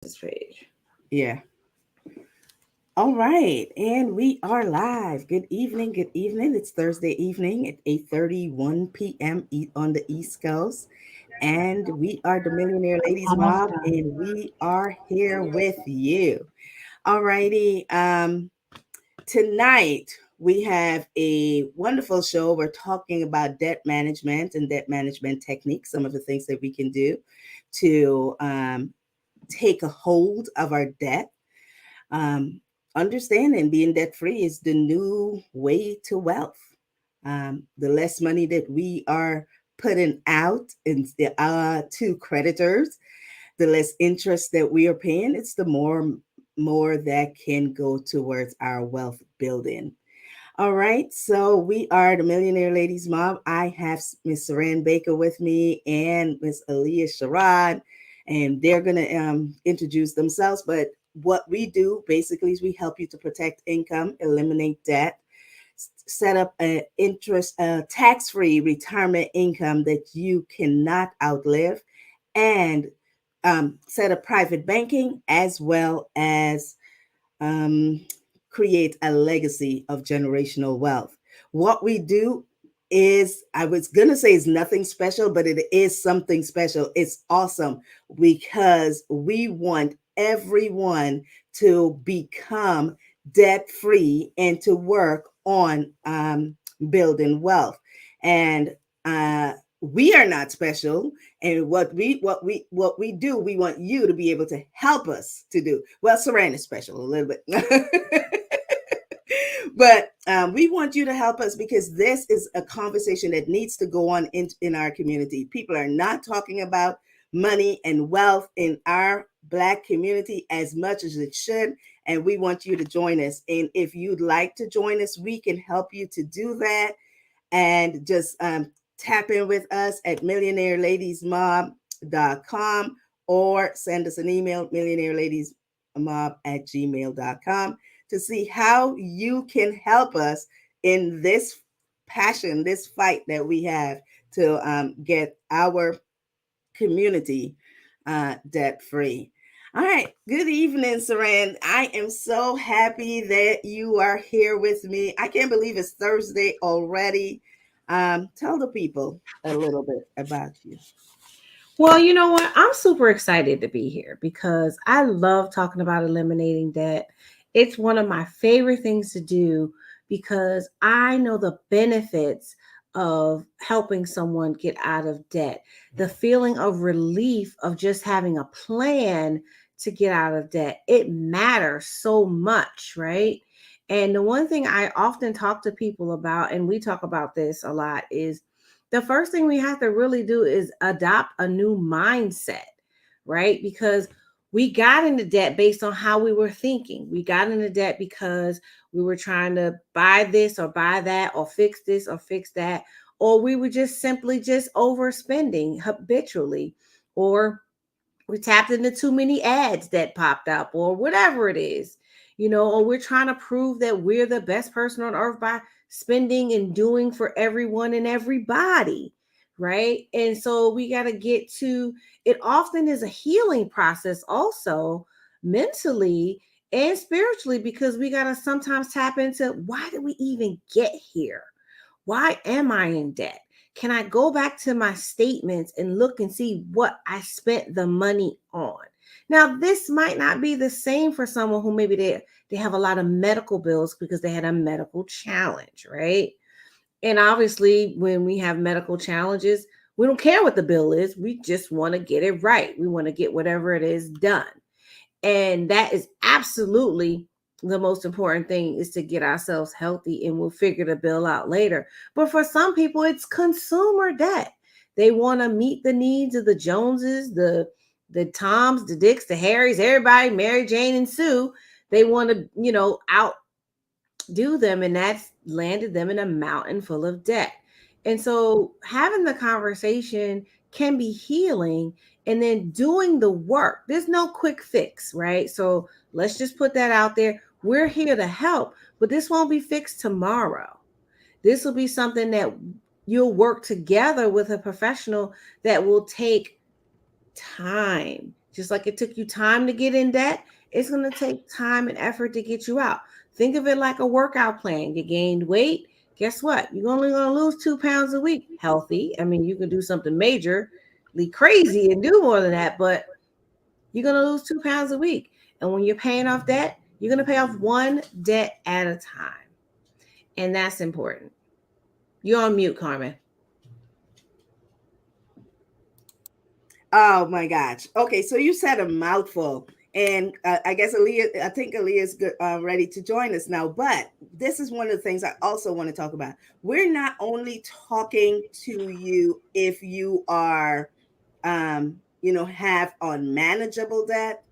this page. Yeah. All right, and we are live. Good evening. Good evening. It's Thursday evening at 8:31 p.m. On the East Coast, and we are the Millionaire Ladies Almost Mob, done. and we are here with you. All righty. Tonight we have a wonderful show. We're talking about debt management and debt management techniques. Some of the things that we can do to take a hold of our debt. Um, Understanding being debt free is the new way to wealth. The less money that we are putting out to creditors, the less interest that we are paying, it's the more that can go towards our wealth building. All right, so we are the Millionaire Ladies Mob. I have Miss Saran Baker with me and Miss Aaliyah Sherrod, and they're going to introduce themselves. But what we do basically is we help you to protect income, eliminate debt, set up a interest, tax-free retirement income that you cannot outlive, and set up private banking as well as um, create a legacy of generational wealth. What we do is, I was going to say, is nothing special, but it is something special. It's awesome because we want everyone to become debt free and to work on building wealth. And uh, we are not special, and what we do, we want you to be able to help us to do. Well, Saran is special a little bit. But we want you to help us because this is a conversation that needs to go on in our community. People are not talking about money and wealth in our Black community as much as it should, and we want you to join us. And if you'd like to join us, we can help you to do that. And just tap in with us at millionaireladiesmob.com or send us an email, millionaireladiesmob@gmail.com, to see how you can help us in this passion, this fight that we have to get our community debt free. All right. Good evening, Saran. I am so happy that you are here with me. I can't believe it's Thursday already. Tell the people a little bit about you. Well, you know what? I'm super excited to be here because I love talking about eliminating debt. It's one of my favorite things to do because I know the benefits of helping someone get out of debt. The feeling of relief of just having a plan to get out of debt. It matters so much, right? And the one thing I often talk to people about, and we talk about this a lot, is the first thing we have to really do is adopt a new mindset, right? Because we got into debt based on how we were thinking. We got into debt because we were trying to buy this or buy that or fix this or fix that, or we were just simply just overspending habitually, or we tapped into too many ads that popped up, or whatever it is, or we're trying to prove that we're the best person on earth by spending and doing for everyone and everybody, right? And so we got to get to it. Often is a healing process, also mentally and spiritually, because we got to sometimes tap into, why did we even get here? Why am I in debt? Can I go back to my statements and look and see what I spent the money on? Now, this might not be the same for someone who maybe they have a lot of medical bills because they had a medical challenge, right? And obviously, when we have medical challenges, we don't care what the bill is. We just want to get it right. We want to get whatever it is done. And that is absolutely the most important thing, is to get ourselves healthy, and we'll figure the bill out later. But for some people, it's consumer debt. They want to meet the needs of the Joneses, the Toms, the Dicks, the Harrys, everybody, Mary Jane and Sue. They want to, outdo them, and that's landed them in a mountain full of debt. And so having the conversation can be healing, and then doing the work. There's no quick fix, right? So let's just put that out there. We're here to help, but this won't be fixed tomorrow. This will be something that you'll work together with a professional that will take time Just like it took you time to get in debt, it's going to take time and effort to get you out. Think of it like a workout plan. You gained weight. Guess what? You're only going to lose 2 pounds a week. Healthy. I mean, you can do something majorly crazy and do more than that, but you're going to lose 2 pounds a week. And when you're paying off debt, you're going to pay off one debt at a time. And that's important. You're on mute, Carmen. Oh my gosh. Okay, so you said a mouthful, and I guess Aaliyah. I think Aaliyah is good, ready to join us now. But this is one of the things I also want to talk about. We're not only talking to you if you are, have unmanageable debt.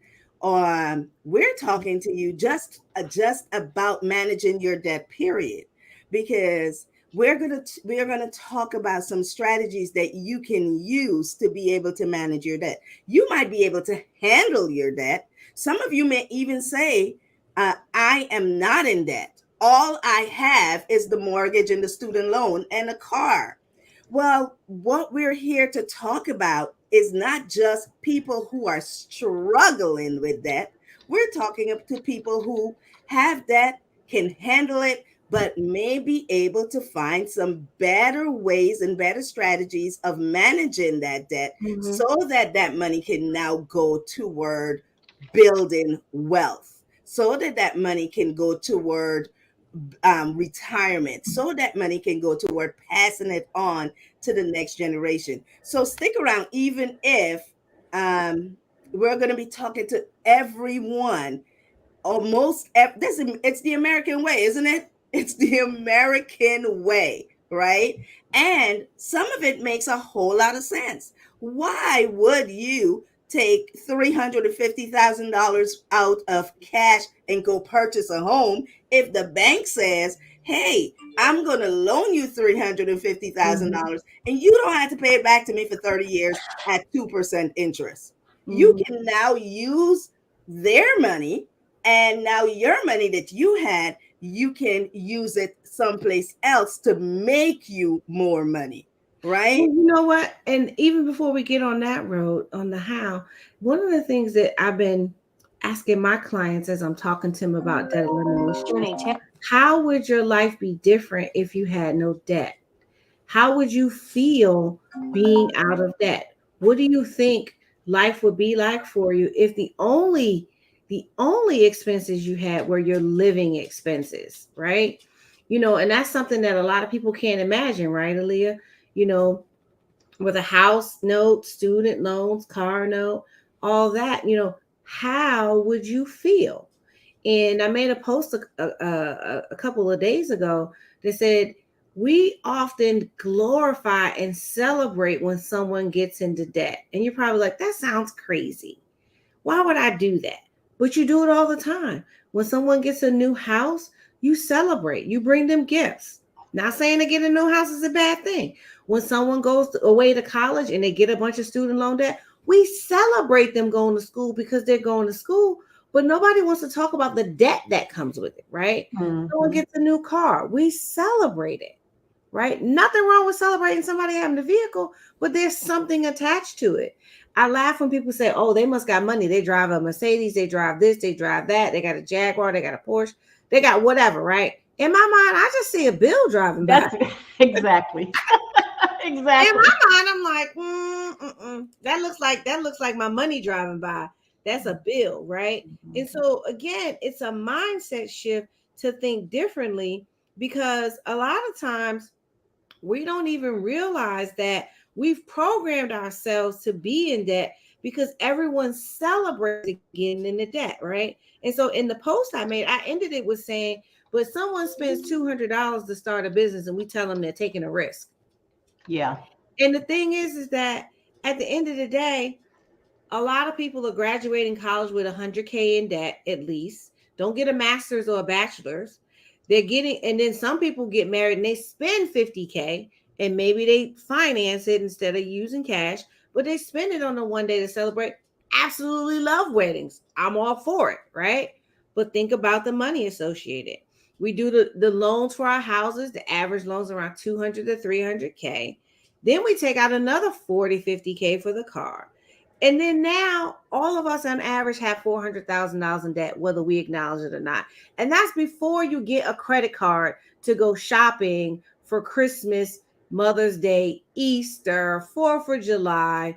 We're talking to you just about managing your debt. Period, because we're gonna talk about some strategies that you can use to be able to manage your debt. You might be able to handle your debt. Some of you may even say, I am not in debt. All I have is the mortgage and the student loan and a car. Well, what we're here to talk about is not just people who are struggling with debt. We're talking to people who have debt, can handle it, but may be able to find some better ways and better strategies of managing that debt, Mm-hmm. so that that money can now go toward building wealth, so that that money can go toward retirement, so that money can go toward passing it on to the next generation. So stick around, even if um, we're going to be talking to everyone. Almost this, it's the American way, isn't it? It's the American way, right? And some of it makes a whole lot of sense. Why would you take $350,000 out of cash and go purchase a home if the bank says, hey, I'm going to loan you Mm-hmm. $350,000 and you don't have to pay it back to me for 30 years at 2% interest? You Mm-hmm. can now use their money, and now your money that you had, you can use it someplace else to make you more money, Well, right? you know what? And even before we get on that road, on the how, one of the things that I've been asking my clients as I'm talking to them about debt elimination is, how would your life be different if you had no debt? How would you feel being out of debt? What do you think life would be like for you if the only expenses you had were your living expenses, right? And that's something that a lot of people can't imagine, right, Aaliyah? You know, with a house note, student loans, car note, all that, how would you feel? And I made a post a couple of days ago that said, we often glorify and celebrate when someone gets into debt. And you're probably like, that sounds crazy. Why would I do that? But you do it all the time. When someone gets a new house, you celebrate, you bring them gifts. Not saying to get a new house is a bad thing. When someone goes away to college and they get a bunch of student loan debt, we celebrate them going to school because they're going to school, but nobody wants to talk about the debt that comes with it, right? Someone Mhm. gets a new car, we celebrate it, right? Nothing wrong with celebrating somebody having a vehicle, but there's something attached to it. I laugh when people say, "Oh, they must got money. They drive a Mercedes, they drive this, they drive that, they got a Jaguar, they got a Porsche, they got whatever." Right? In my mind, I just see a bill driving by. That's exactly. In Exactly. my mind, I'm like, that looks like my money driving by. That's a bill, right? And Mhm. so again, it's a mindset shift to think differently, because a lot of times we don't even realize that we've programmed ourselves to be in debt because everyone celebrates getting into debt, right? And so in the post I made, I ended it with saying, but someone spends $200 to start a business and we tell them they're taking a risk. Yeah. And the thing is that at the end of the day, a lot of people are graduating college with 100K in debt at least. Don't get a master's or a bachelor's. They're getting, and then some people get married and they spend 50K, and maybe they finance it instead of using cash, but they spend it on the one day to celebrate. Absolutely love weddings. I'm all for it, right? But think about the money associated. We do the loans for our houses. The average loans around 200 to 300K. Then we take out another 40, 50K for the car. And then now all of us on average have $400,000 in debt, whether we acknowledge it or not. And that's before you get a credit card to go shopping for Christmas, Mother's Day, Easter, 4th of July,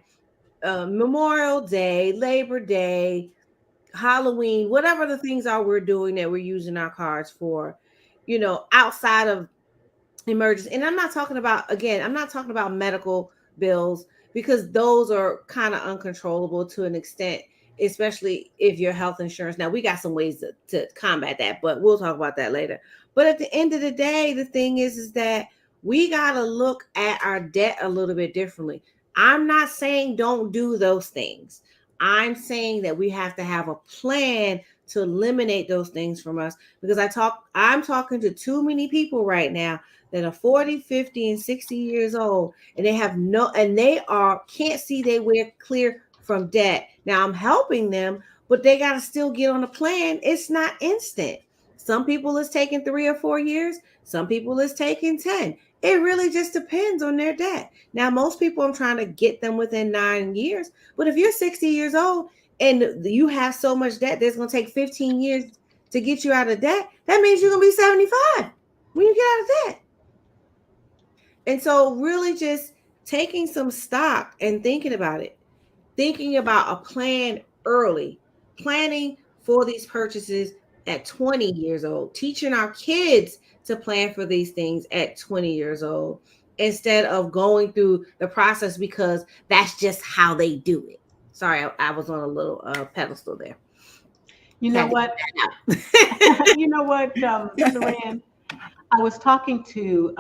Memorial Day, Labor Day, Halloween, whatever the things are we're doing that we're using our cards for, outside of emergency. And I'm not talking about, again, I'm not talking about medical bills because those are kind of uncontrollable to an extent, especially if your health insurance. Now, we got some ways to combat that, but we'll talk about that later. But at the end of the day, the thing is that we got to look at our debt a little bit differently. I'm not saying don't do those things. I'm saying that we have to have a plan to eliminate those things from us because I'm talking to too many people right now that are 40, 50, and 60 years old, and they are can't see their way clear from debt. Now I'm helping them, but they got to still get on a plan. It's not instant. Some people it's taking 3 or 4 years. Some people it's taking 10. It really just depends on their debt. Now, most people I'm trying to get them within 9 years, but if you're 60 years old and you have so much debt, that's going to take 15 years to get you out of debt. That means you're going to be 75 when you get out of debt. And so, really, just taking some stock and thinking about it, thinking about a plan early, planning for these purchases at 20 years old, teaching our kids to plan for these things at 20 years old instead of going through the process because that's just how they do it. Sorry, I was on a little pedestal there. You know what? You know what, Saran? I was talking to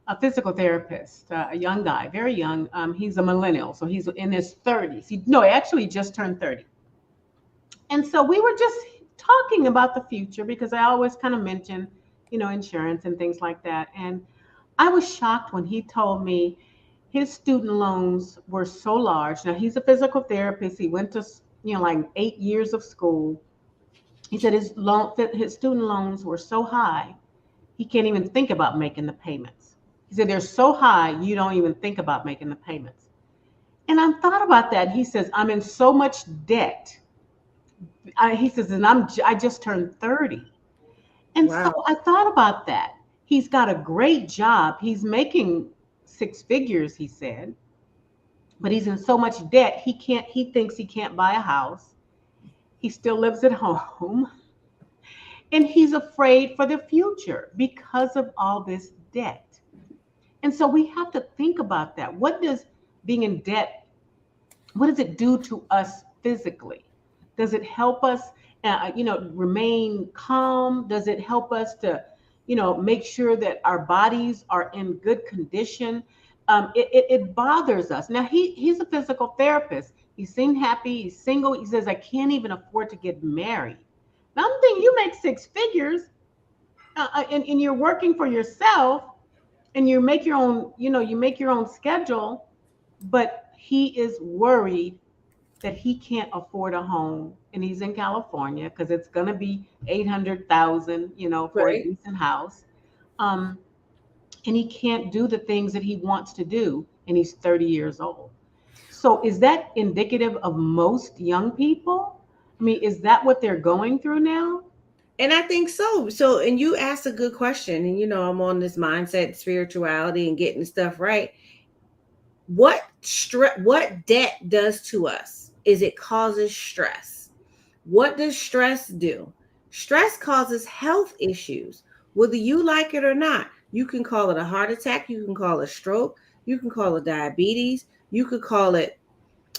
a physical therapist, a young guy, very young. He's a millennial, so he's in his 30s. No, he actually just turned 30. And so we were just talking about the future because I always kind of mention, insurance and things like that. And I was shocked when he told me his student loans were so large. Now he's a physical therapist. He went to, like 8 years of school. He said his student loans were so high, he can't even think about making the payments. He said they're so high, you don't even think about making the payments. And I thought about that. He says, I'm in so much debt. He says, and I just turned 30. And Wow. so I thought about that. He's got a great job. He's making 6 figures, he said, but he's in so much debt. He thinks he can't buy a house. He still lives at home. And he's afraid for the future because of all this debt. And so we have to think about that. What does being in debt, what does it do to us physically? Does it help us, remain calm? Does it help us to, make sure that our bodies are in good condition? It bothers us. Now, he's a physical therapist. He seemed happy. He's single. He says, I can't even afford to get married. Now, I'm thinking you make 6 figures and you're working for yourself and you make your own, you make your own schedule, but he is worried that he can't afford a home, and he's in California because it's going to be 800,000, for Right. a decent house. And he can't do the things that he wants to do, and he's 30 years old. So is that indicative of most young people? I mean, is that what they're going through now? And I think so. So, and you asked a good question. And, I'm on this mindset, spirituality, and getting stuff right. What debt does to us is it causes stress. What does stress do? Stress causes health issues, whether you like it or not. You can call it a heart attack, you can call it stroke, you can call it diabetes, you could call it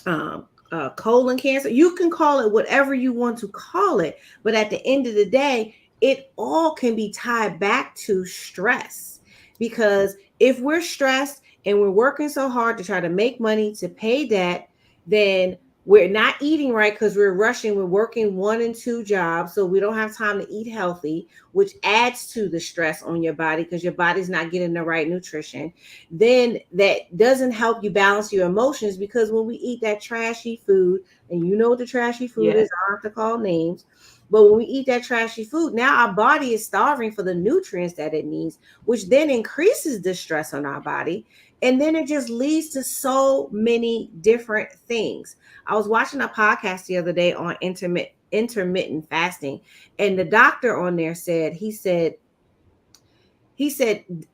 colon cancer. You can call it whatever you want to call it, but at the end of the day, it all can be tied back to stress. Because if we're stressed and we're working so hard to try to make money to pay debt, then we're not eating right because we're rushing. We're working 1 and 2 jobs, so we don't have time to eat healthy, which adds to the stress on your body because your body's not getting the right nutrition. Then that doesn't help you balance your emotions because when we eat that trashy food, and you know what the trashy food Yes. is, I don't have to call names, but when we eat that trashy food, now our body is starving for the nutrients that it needs, which then increases the stress on our body. And then it just leads to so many different things. I was watching a podcast the other day on intermittent fasting, and the doctor on there said, he said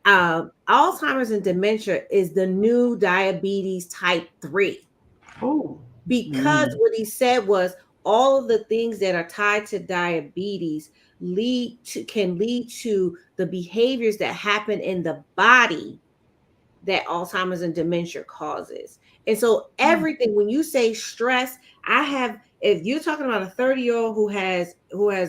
Alzheimer's and dementia is the new diabetes type 3, Oh. because Mm. what he said was all of the things that are tied to diabetes can lead to the behaviors that happen in the body that Alzheimer's and dementia causes. And so everything, when you say stress, if you're talking about a 30-year-old who has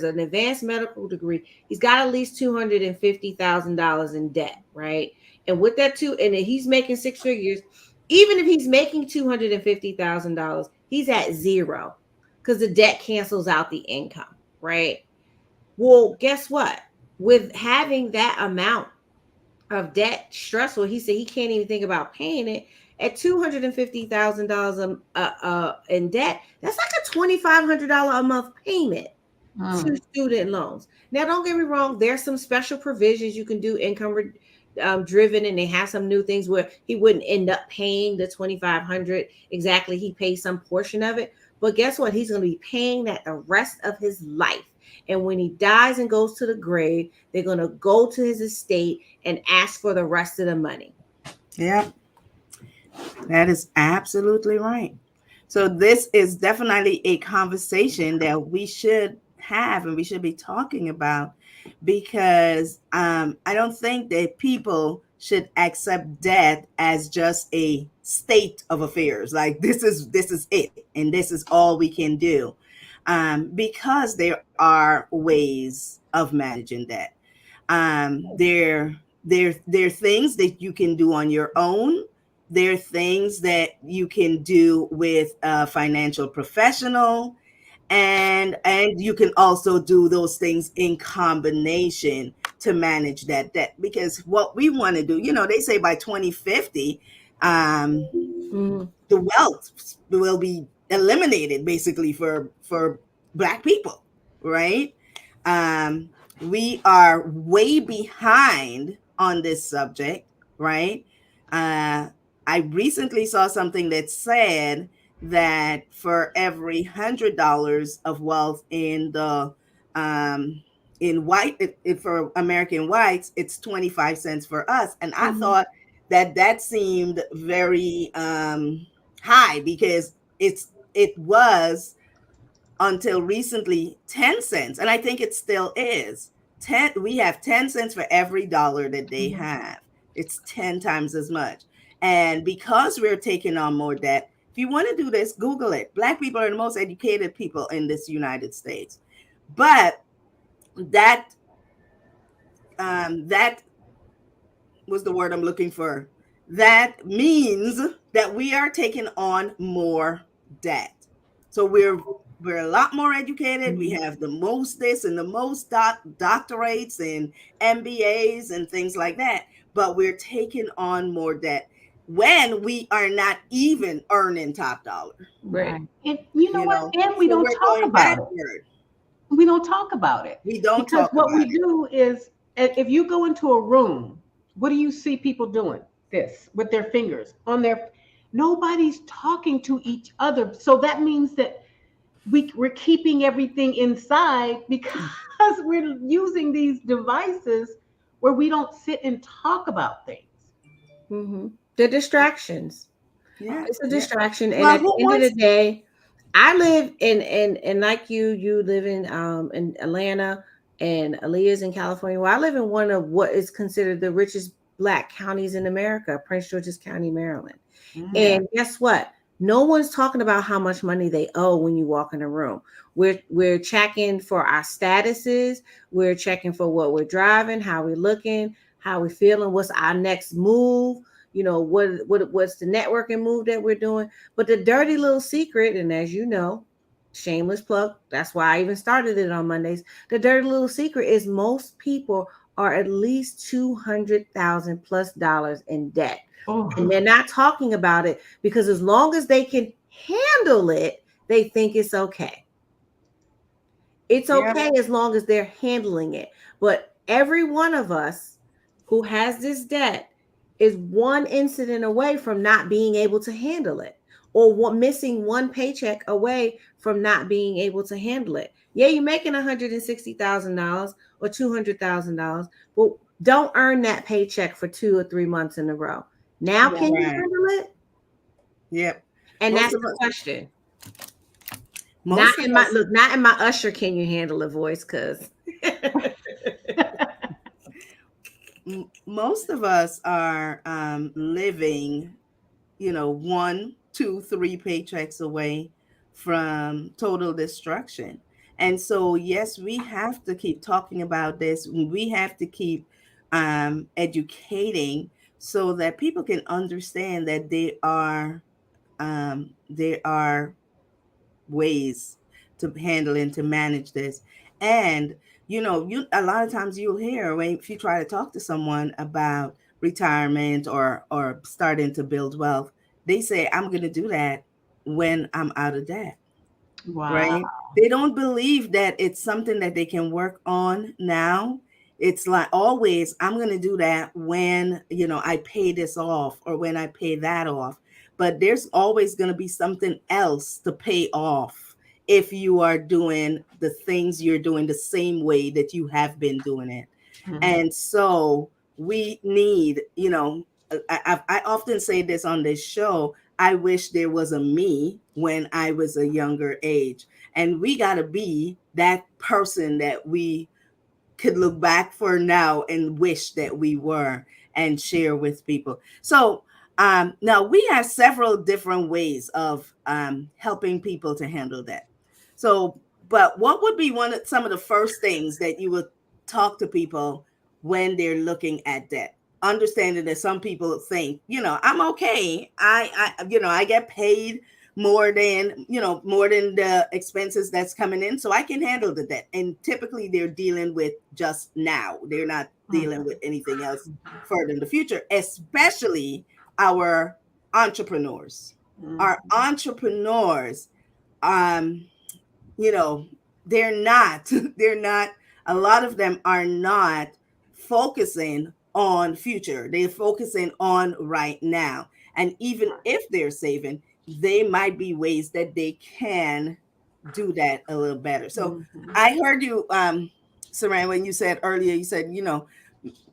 an advanced medical degree, he's got at least $250,000 in debt, right? And with that too, and if he's making six figures, even if he's making $250,000, he's at zero because the debt cancels out the income, right? Well, guess what? With having that amount of debt stressful. He said he can't even think about paying it at $250,000 in debt. That's like a $2,500 a month payment to Mm. student loans. Now, don't get me wrong. There's some special provisions you can do driven, and they have some new things where he wouldn't end up paying the 2,500 exactly. He pays some portion of it, but guess what? He's going to be paying that the rest of his life. And when he dies and goes to the grave, they're going to go to his estate and ask for the rest of the money. Yeah, that is absolutely right. So this is definitely a conversation that we should have and we should be talking about, because I don't think that people should accept death as just a state of affairs. Like this is it, and this is all we can do, because there are ways of managing debt. There are things that you can do on your own. There are things that you can do with a financial professional, and you can also do those things in combination to manage that debt. Because what we want to do, they say by 2050, Mhm. the wealth will be eliminated basically for Black people, right? um we are way behind on this subject, right? uh I recently saw something that said that for every $100 of wealth in the in white for American whites, it's 25 cents for us. And I Mhm. thought that seemed very high, because it was until recently 10 cents, and I think it still is 10. We have 10 cents for every dollar that they Mhm. have. It's 10 times as much. And because we're taking on more debt, if you want to do this, Google it. Black people are the most educated people in this United States. But that that was the word I'm looking for. That means that we are taking on more debt. So we're a lot more educated. We have the most this and the most doctorates and MBAs and things like that, but we're taking on more debt when we are not even earning top dollar. Right. Right. And you know what? And we So don't we're talk going about it. backward. We don't talk about it. We don't Because talk what about we it. do is, if you go into a room, what do you see people doing? This with their fingers on their, nobody's talking to each other. So that means that we're keeping everything inside because we're using these devices where we don't sit and talk about things. Mhm. The distractions. Yeah, It's a yeah. distraction, and Well, at the who end of the wants? day, I live in like you live in Atlanta, and Aaliyah's in California. Well, I live in one of what is considered the richest Black counties in America, Prince George's County, Maryland. Yeah, And guess what? No one's talking about how much money they owe when you walk in a room. We're checking for our statuses. We're checking for what we're driving, how we're looking, how we're feeling, what's our next move. What's the networking move that we're doing. But the dirty little secret, and as you know, shameless plug, that's why I even started it on Mondays. The dirty little secret is most people are at least 200,000 plus dollars in debt. And Oh, they're not talking about it because as long as they can handle it, they think it's okay. It's yeah, okay as long as they're handling it. But every one of us who has this debt, is one incident away from not being able to handle it, or missing one paycheck away from not being able to handle it. Yeah, you're making $160,000 or $200,000, but don't earn that paycheck for 2 or 3 months in a row. Now, Yeah. can you Right. handle it? Yep. And Most that's of the us, question. Not most of in my us, look, not in my Usher can you handle it voice, because most of us are living, one, two, three paychecks away from total destruction. And so, yes, we have to keep talking about this. We have to keep educating so that people can understand that there are ways to handle and to manage this. And you a lot of times you'll hear when if you try to talk to someone about retirement or starting to build wealth, they say, I'm going to do that when I'm out of debt, Wow. right? They don't believe that it's something that they can work on now. It's like always, I'm going to do that when, I pay this off or when I pay that off. But there's always going to be something else to pay off if you are doing the things you're doing the same way that you have been doing it. Mhm. And so we need, I often say this on this show. I wish there was a me when I was a younger age. And we got to be that person that we could look back for now and wish that we were and share with people. So now we have several different ways of helping people to handle that. So, but what would be some of the first things that you would talk to people when they're looking at debt? Understanding that some people think, I'm okay. I get paid more than the expenses that's coming in, so I can handle the debt. And typically they're dealing with just now, they're not dealing with anything else further in the future, especially our entrepreneurs. Mhm. Our entrepreneurs, um you know they're not they're not a lot of them are not focusing on future. They're focusing on right now. And even if they're saving, they might be ways that they can do that a little better. So Mhm. I heard you, Saran, when you said earlier, you said,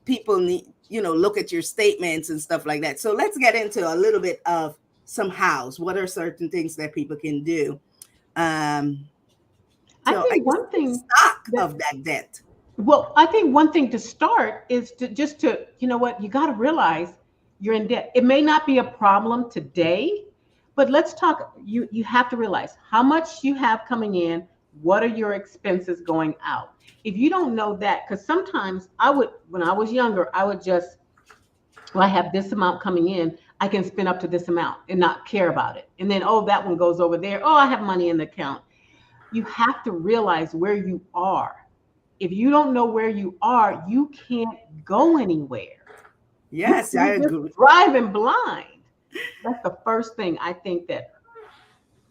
people need, look at your statements and stuff like that. So let's get into a little bit of some hows. What are certain things that people can do? um I so I think guess one take thing stock that of that debt. Well, I think one thing to start is to just to, you know what, you got to realize you're in debt. It may not be a problem today, but let's talk. You have to realize how much you have coming in. What are your expenses going out? If you don't know that, because sometimes when I was younger, I would just, well, I have this amount coming in. I can spend up to this amount and not care about it. And then, oh, that one goes over there. Oh, I have money in the account. You have to realize where you are. If you don't know where you are, you can't go anywhere. Yes, I You're just agree. driving blind. That's the first thing I think that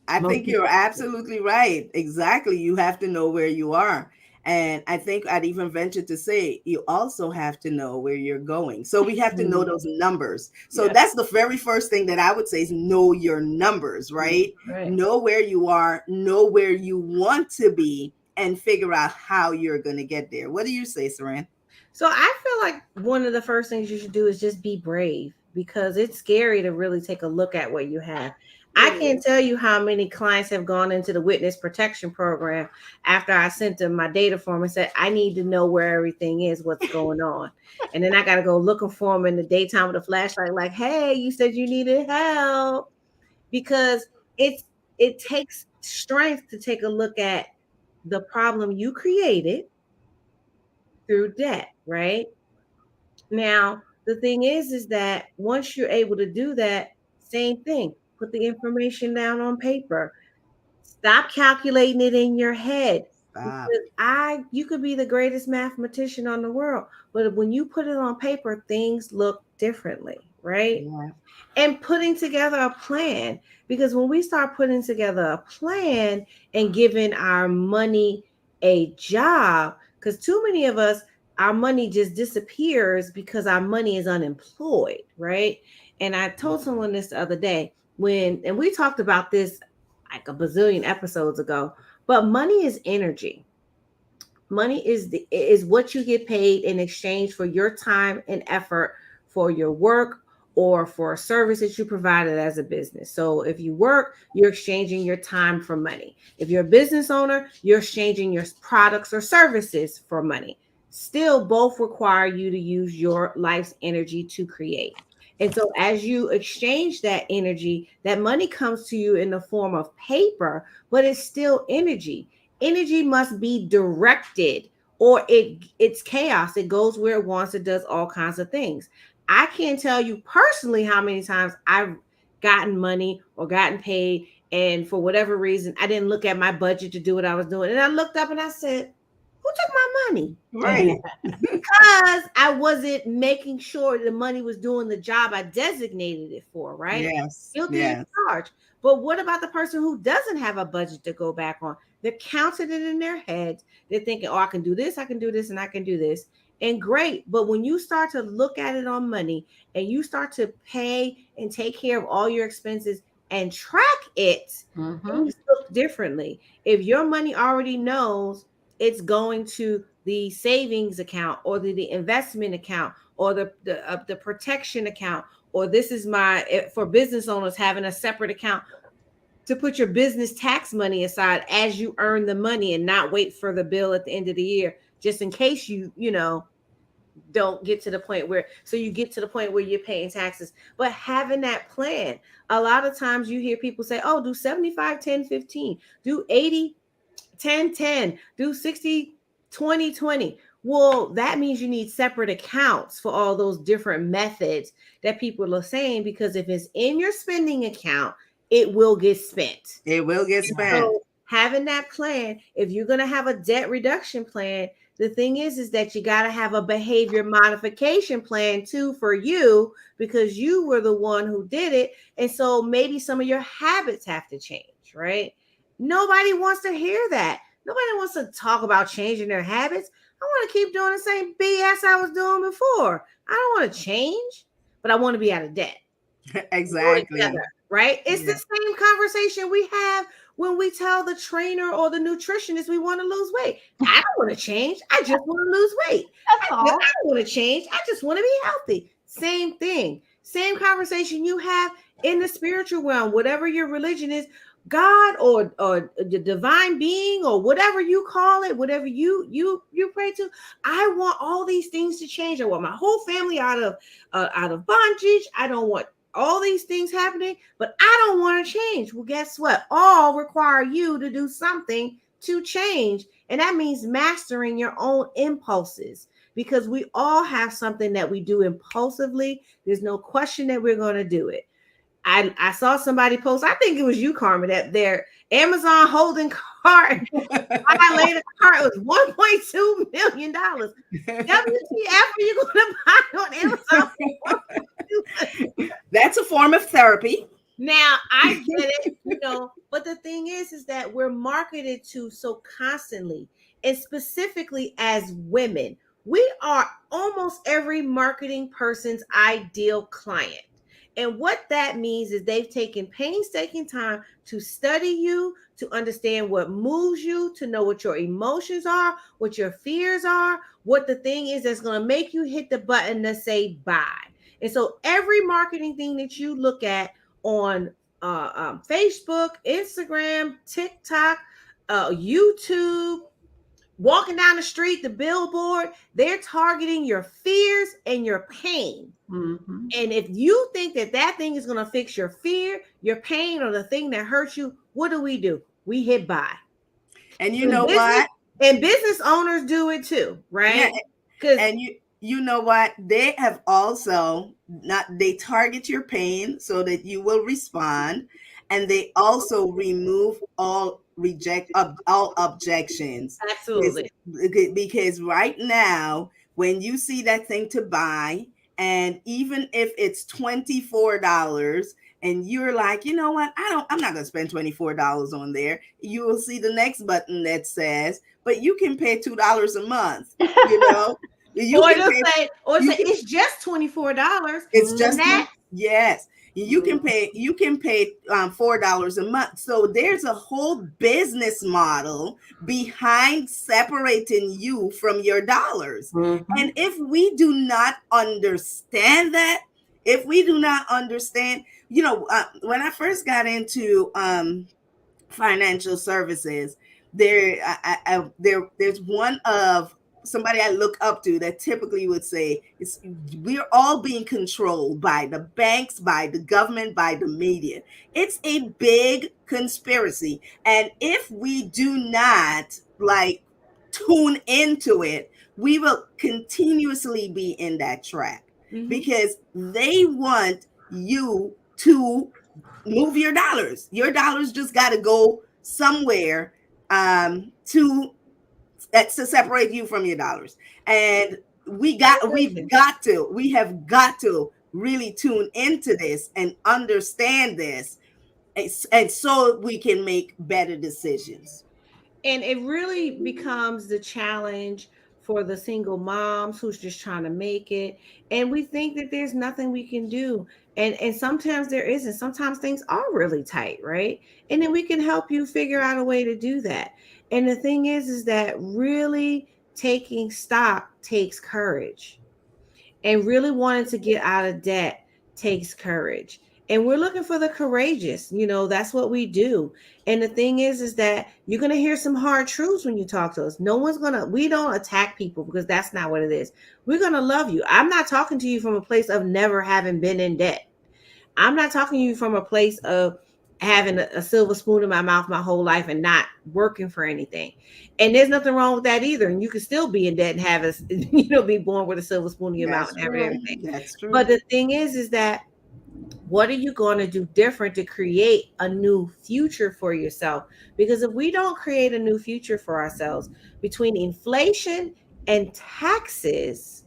I most think you're people. absolutely right. Exactly. You have to know where you are. And I think I'd even venture to say you also have to know where you're going. So we have to know Mm, those numbers. So yes. that's the very first thing that I would say is know your numbers, Mm, right? right. Know where you are, know where you want to be, and figure out how you're going to get there. What do you say, Saran? So I feel like one of the first things you should do is just be brave, because it's scary to really take a look at what you have. I it can't is. tell you how many clients have gone into the witness protection program after I sent them my data form and said, I need to know where everything is, what's going on. And then I got to go looking for them in the daytime with a flashlight, like, hey, you said you needed help. Because it's it takes strength to take a look at the problem you created through debt, right? Now, the thing is that once you're able to do that, same thing, put the information down on paper. Stop calculating it in your head, Stop. because you could be the greatest mathematician on the world, but when you put it on paper, things look differently, right? Yeah. And putting together a plan, because when we start putting together a plan and giving our money a job, because too many of us, our money just disappears because our money is unemployed, right? And I told someone this the other day and we talked about this like a bazillion episodes ago, but money is energy. Money is what you get paid in exchange for your time and effort for your work or for a service that you provided as a business. So if you work, you're exchanging your time for money. If you're a business owner, you're exchanging your products or services for money. Still, both require you to use your life's energy to create. And so as you exchange that energy, that money comes to you in the form of paper, but it's still energy. Energy must be directed or it's chaos. It goes where it wants. It does all kinds of things. I can't tell you personally how many times I've gotten money or gotten paid, and for whatever reason I didn't look at my budget to do what I was doing, and I looked up and I said, who took my money? Right. Because I wasn't making sure the money was doing the job I designated it for, right? Yes. Guilty as Yes. charged. But what about the person who doesn't have a budget to go back on? They're counting it in their heads. They're thinking, oh, I can do this, I can do this, and I can do this. And great. But when you start to look at it on money and you start to pay and take care of all your expenses and track it, things look differently. If your money already knows it's going to the savings account or the investment account or the protection account, or this is for business owners having a separate account to put your business tax money aside as you earn the money and not wait for the bill at the end of the year, just in case you don't get to the point where you get to the point where you're paying taxes. But having that plan, a lot of times you hear people say, oh, do 75 10 15, do 80 10 10, do 60 20 20. Well, that means you need separate accounts for all those different methods that people are saying, because if it's in your spending account, it will get spent. It will get spent. So having that plan, if you're going to have a debt reduction plan, the thing is that you got to have a behavior modification plan too for you, because you were the one who did it. And so maybe some of your habits have to change, right? Nobody wants to hear that. Nobody wants to talk about changing their habits. I want to keep doing the same BS I was doing before. I don't want to change, but I want to be out of debt. Exactly. Together, right? It's Yeah. the same conversation we have when we tell the trainer or the nutritionist we want to lose weight. I don't want to change. I just want to lose weight. That's I all. don't want to change. I just want to be healthy. Same thing. Same conversation you have in the spiritual realm, whatever your religion is, God or the divine being or whatever you call it, whatever you pray to. I want all these things to change. I want my whole family out of bondage. I don't want all these things happening, but I don't want to change. Well, guess what? All require you to do something to change. And that means mastering your own impulses, because we all have something that we do impulsively. There's no question that we're going to do it. I saw somebody post, I think it was you, Carmen, that their Amazon holding cart, violated cart was $1.2 million. WTF are you going to buy on Amazon? That's a form of therapy. Now I get it, but the thing is that we're marketed to so constantly, and specifically as women, we are almost every marketing person's ideal client. And what that means is they've taken painstaking time to study you, to understand what moves you, to know what your emotions are, what your fears are, what the thing is that's going to make you hit the button to say buy. And so every marketing thing that you look at on Facebook, Instagram, TikTok, YouTube, walking down the street, the billboard, they're targeting your fears and your pain. Mm-hmm. And if you think that thing is going to fix your fear, your pain, or the thing that hurts you, what do? We hit buy. And you know what? And business owners do it too, right? Yeah. And you know what? They have also they target your pain so that you will respond, and they also remove all objections. Absolutely. Because right now, when you see that thing to buy, and even if it's $24 and you're like, you know what, I'm not going to spend $24 on there. You will see the next button that says, but you can pay $2 a month, You Or can they'll pay. say, or You say can. it's just $24. It's And just Mhm. that, too. Yes, you can Mhm. pay. You can pay $4 a month. So there's a whole business model behind separating you from your dollars. And Mhm. if we do not understand that, if we do not understand, when I first got into financial services, there's one of somebody I look up to that typically would say it's we're all being controlled by the banks, by the government, by the media. It's a big conspiracy, and if we do not like tune into it, we will continuously be in that trap mhm. because they want you to move your dollars. Your dollars just got to go somewhere to separate you from your dollars. And Listen, we have got to really tune into this and understand this, and so we can make better decisions. and it really becomes the challenge for the single moms who's just trying to make it, and we think that there's nothing we can do, and sometimes there isn't. Sometimes things are really tight, right? And then we can help you figure out a way to do that. And the thing is that really taking stock takes courage, and really wanting to get out of debt takes courage. And we're looking for the courageous. That's what we do. And the thing is that you're going to hear some hard truths when you talk to us. No one's going to, we don't attack people, because that's not what it is. We're going to love you. I'm not talking to you from a place of never having been in debt. I'm not talking to you from a place of having a silver spoon in my mouth my whole life and not working for anything. And there's nothing wrong with that either. And you can still be in debt and have us, be born with a silver spoon in your mouth That's and have true. everything. That's true. But the thing is that what are you going to do different to create a new future for yourself? Because if we don't create a new future for ourselves, between inflation and taxes,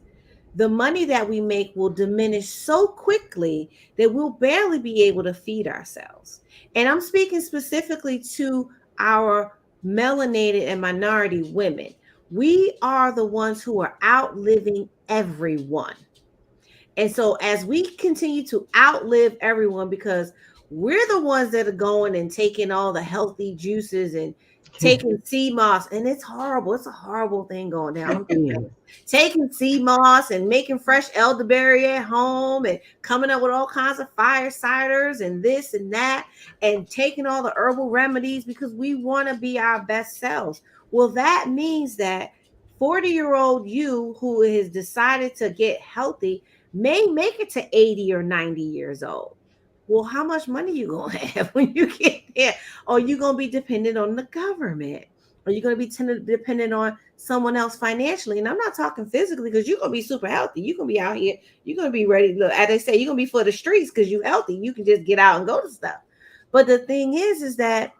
the money that we make will diminish so quickly that we'll barely be able to feed ourselves. And I'm speaking specifically to our melanated and minority women. We are the ones who are outliving everyone. And so as we continue to outlive everyone, because we're the ones that are going and taking all the healthy juices and taking sea moss, and it's horrible. It's a horrible thing going down. I'm being honest. Taking sea moss and making fresh elderberry at home and coming up with all kinds of fire ciders and this and that, and taking all the herbal remedies because we want to be our best selves. Well, that means that 40-year-old you who has decided to get healthy may make it to 80 or 90 years old. Well, how much money you gonna have when you get there? Or you gonna be dependent on the government? Or you gonna be dependent on someone else financially? And I'm not talking physically, because you're gonna be super healthy. You're gonna be out here. You're gonna be ready. Look, as they say, you're gonna be for the streets because you're healthy. You can just get out and go to stuff. But the thing is that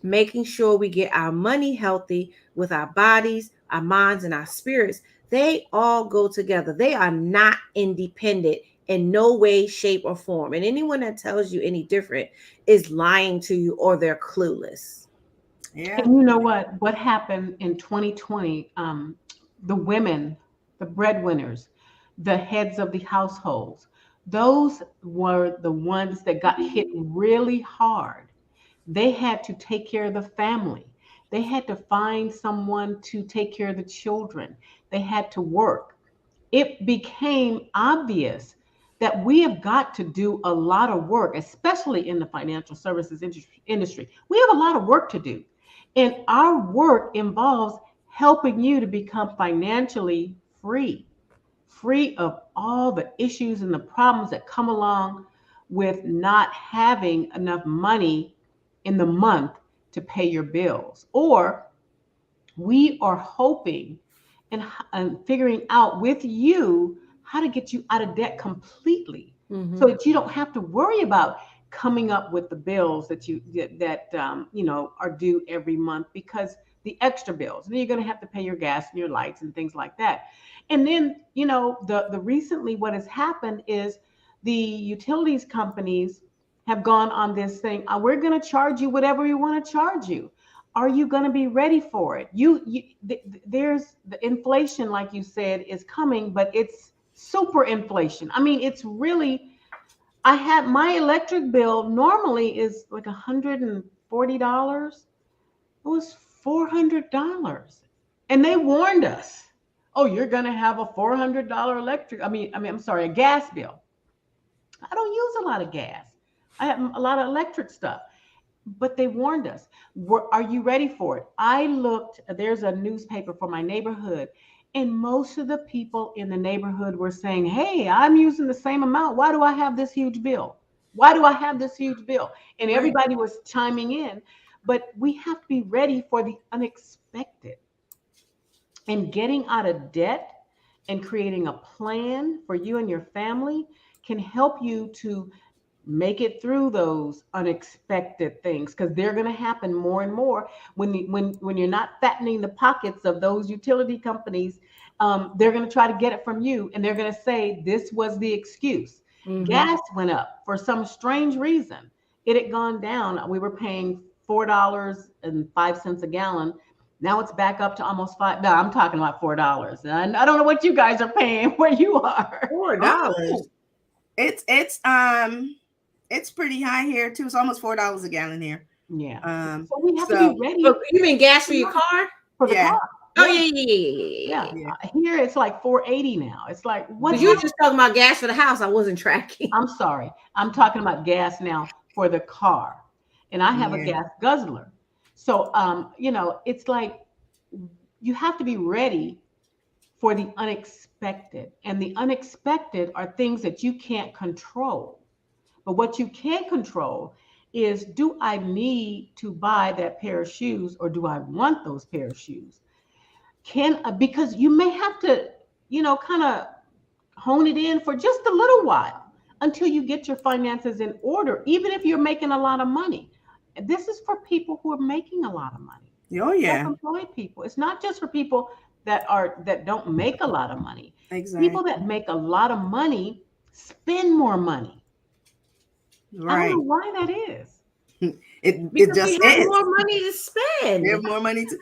making sure we get our money healthy with our bodies, our minds, and our spirits, they all go together. They are not independent in no way, shape, or form. And anyone that tells you any different is lying to you, or they're clueless. Yeah. And you know what? What happened in 2020? The women, the breadwinners, the heads of the households, those were the ones that got hit really hard. They had to take care of the family. They had to find someone to take care of the children. They had to work. It became obvious that we have got to do a lot of work, especially in the financial services industry. We have a lot of work to do. And our work involves helping you to become financially free, free of all the issues and the problems that come along with not having enough money in the month to pay your bills. Or we are hoping and figuring out with you how to get you out of debt completely, so Mm-hmm. that you don't have to worry about coming up with the bills that are due every month, because the extra bills, and then you're going to have to pay your gas and your lights and things like that. And then the recently what has happened is the utilities companies have gone on this thing, we're going to charge you whatever we want to charge you. are you going to be ready for it? There's the inflation, like you said, is coming, but it's super inflation. I mean, it's really, I had my electric bill normally is like $140. It was $400. And they warned us, oh, you're going to have a $400 electric. I'm sorry, a gas bill. I don't use a lot of gas. I have a lot of electric stuff, but they warned us. Are you ready for it? I looked, there's a newspaper for my neighborhood, and most of the people in the neighborhood were saying, hey, I'm using the same amount. Why do I have this huge bill? Why do I have this huge bill? And Right. everybody was chiming in. But we have to be ready for the unexpected. And getting out of debt and creating a plan for you and your family can help you to make it through those unexpected things, because they're going to happen more and more when you're not fattening the pockets of those utility companies. They're going to try to get it from you, and they're going to say this was the excuse. Mm-hmm. Gas went up for some strange reason. It had gone down. We were paying $4.05 a gallon. Now it's back up to almost five. No, I'm talking about $4. And I don't know what you guys are paying where you are. $4. Oh, it's pretty high here too. It's almost $4 a gallon here. Yeah. Um, So we have to be so ready You mean gas for your car? for the yeah, car. Oh Yeah. yeah, yeah, yeah, yeah, Yeah. yeah. yeah. Here it's like 480 now. It's like, what Because you were happened? just talking about gas for the house. I wasn't tracking. I'm sorry. I'm talking about gas now for the car. And I have a Yeah. gas guzzler. So, it's like you have to be ready for the unexpected. And the unexpected are things that you can't control. But what you can control is, do I need to buy that pair of shoes, or do I want those pair of shoes? Because you may have to, kind of hone it in for just a little while until you get your finances in order, even if you're making a lot of money. This is for people who are making a lot of money, Oh yeah. self-employed people. It's not just for people that don't make a lot of money. People that Exactly. make a lot of money spend more money. I don't know Right. why that is. It Because we just have is. more money to We spend. have more money to,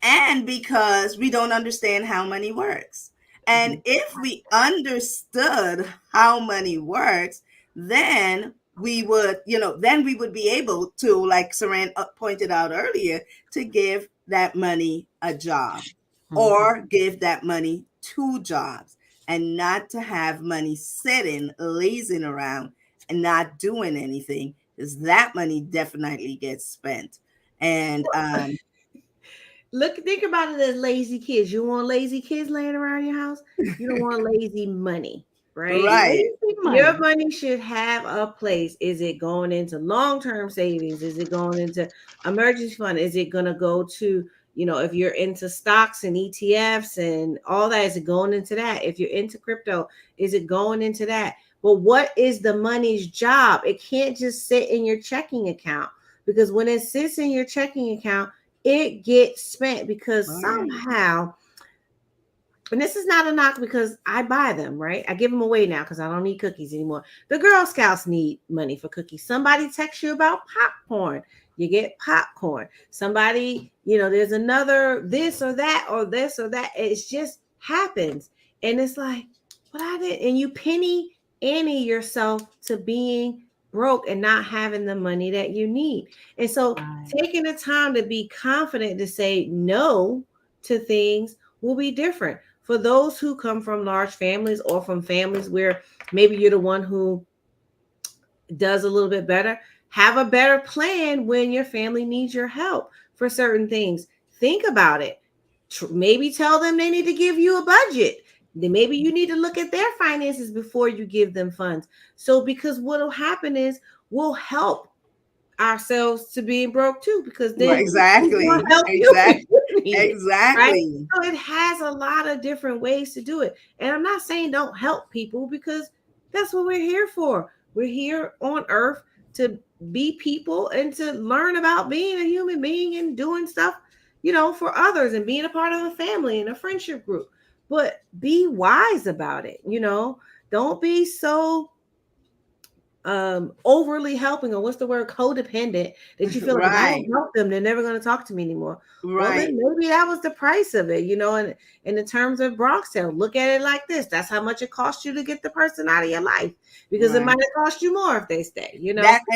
and because we don't understand how money works. And if we understood how money works, then then we would be able to, like Saran pointed out earlier, to give that money a job, Mhm. or give that money two jobs, and not to have money sitting, lazing around and not doing anything, because that money definitely gets spent. And Think about it as lazy kids. You want lazy kids laying around your house? You don't want lazy money, right? right, Lazy Your money. money should have a place. Is it going into long-term savings? Is it going into emergency fund? Is it going to go to, if you're into stocks and ETFs and all that, is it going into that? If you're into crypto, is it going into that? But what is the money's job? It can't just sit in your checking account, because when it sits in your checking account, it gets spent, because oh yeah, somehow, and this is not a knock, because I buy them, right? I give them away now because I don't need cookies anymore. The Girl Scouts need money for cookies. Somebody texts you about popcorn, you get popcorn. Somebody, there's another this or that or this or that. It just happens. And it's like, but I did. And you penny Annie yourself to being broke and not having the money that you need. And so Right. taking the time to be confident to say no to things will be different for those who come from large families, or from families where maybe you're the one who does a little bit better. Have a better plan when your family needs your help for certain things. Think about it. Maybe tell them they need to give you a budget. Then maybe you need to look at their finances before you give them funds. So, because what will happen is we'll help ourselves to being broke too, because right, then we will exactly, help you when you need it, right? exactly. So it has a lot of different ways to do it. And I'm not saying don't help people, because that's what we're here for. We're here on earth to be people and to learn about being a human being and doing stuff, for others, and being a part of a family and a friendship group. But be wise about it. Don't be so overly helping, or what's the word, codependent, that you feel like if I don't Right, help them, they're never going to talk to me anymore. Well, then right. maybe that was the price of it, and in the terms of Bronx Tale, look at it like this: that's how much it costs you to get the person out of your life, because it Right. might have cost you more if they stay. And I that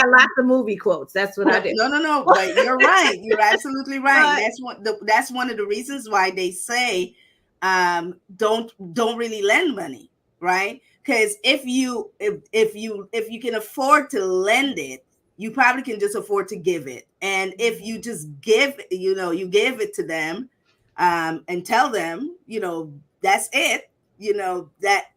got lots of movie quotes. That's what I did. no, no, no. But you're right. You're absolutely right. But That's one of the reasons why they say, don't really lend money, right? Because if you can afford to lend it, you probably can just afford to give it. And if you just give, you give it to them, and tell them, that's it.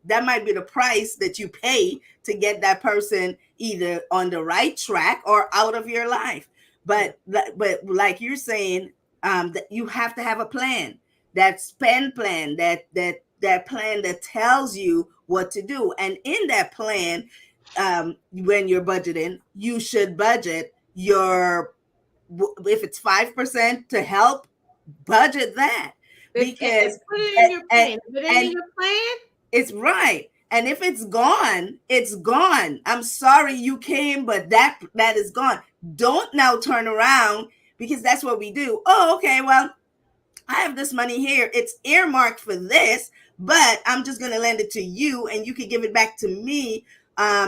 That might be the price that you pay to get that person either on the right track or out of your life. yeah, But like you're saying, that you have to have a plan, that spend plan, that plan that tells you what to do. And in that plan, when you're budgeting, you should budget your, if it's 5% to help, budget that. Because put it in and, your and plan. If it ain't in and your plan, it's right. And if it's gone, it's gone. I'm sorry you came, but that is gone. Don't now turn around, because that's what we do. Oh, okay, well, I have this money here. It's earmarked for this, but I'm just going to lend it to you, and you can give it back to me,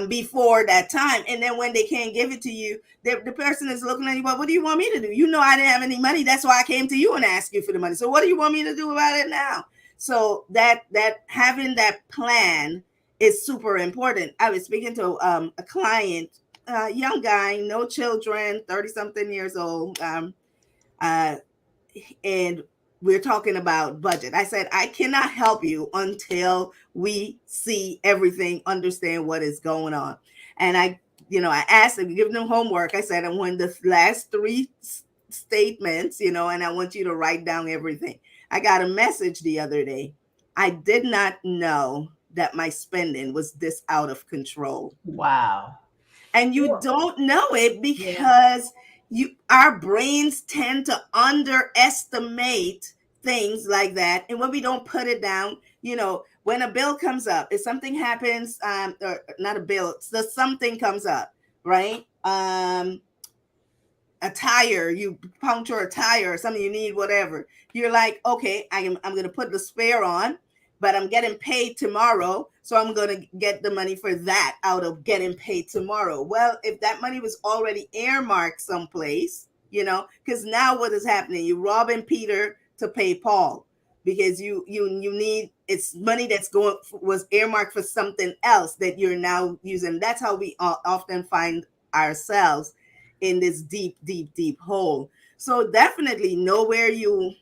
before that time. And then when they can't give it to you, the person is looking at you, well, what do you want me to do? I didn't have any money. That's why I came to you and asked you for the money. So what do you want me to do about it now? So that having that plan is super important. I was speaking to a client, young guy, no children, 30 something years old. Uh, and we're talking about budget. I said, I cannot help you until we see everything, understand what is going on. And I asked him, give them homework. I said, I want the last three statements, and I want you to write down everything. I got a message the other day. I did not know that my spending was this out of control. Wow. And you well, don't know it yeah. because our brains tend to underestimate things like that. And when we don't put it down, when a bill comes up, if something happens, or not a bill, so something comes up, right? A tire, you puncture a tire or something you need, whatever. You're like, okay, I'm going to put the spare on, but I'm getting paid tomorrow. So I'm going to get the money for that out of getting paid tomorrow. Well, if that money was already earmarked someplace, because now what is happening? You're robbing Peter to pay Paul, because you need, it's money that's was earmarked for something else that you're now using. That's how we often find ourselves in this deep, deep, deep hole. So definitely know where you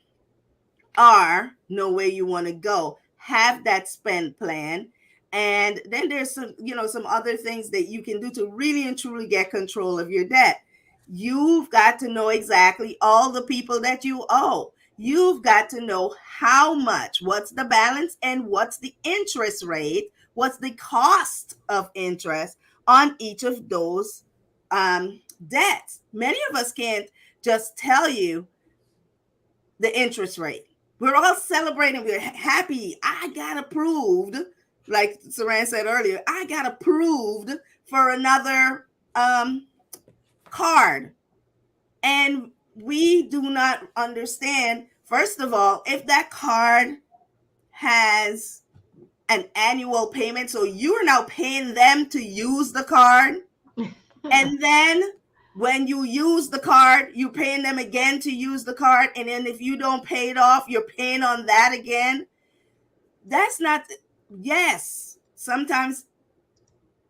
are, know where you want to go, have that spend plan. And then there's some other things that you can do to really and truly get control of your debt. You've got to know exactly all the people that you owe. You've got to know how much, what's the balance, and what's the interest rate, what's the cost of interest on each of those debts. Many of us can't just tell you the interest rate. We're all celebrating. We're happy. I got approved. Like Saran said earlier, I got approved for another card. And we do not understand, first of all, if that card has an annual payment, so you are now paying them to use the card. And then when you use the card, you're paying them again to use the card. And then if you don't pay it off, you're paying on that again. That's not, yes, sometimes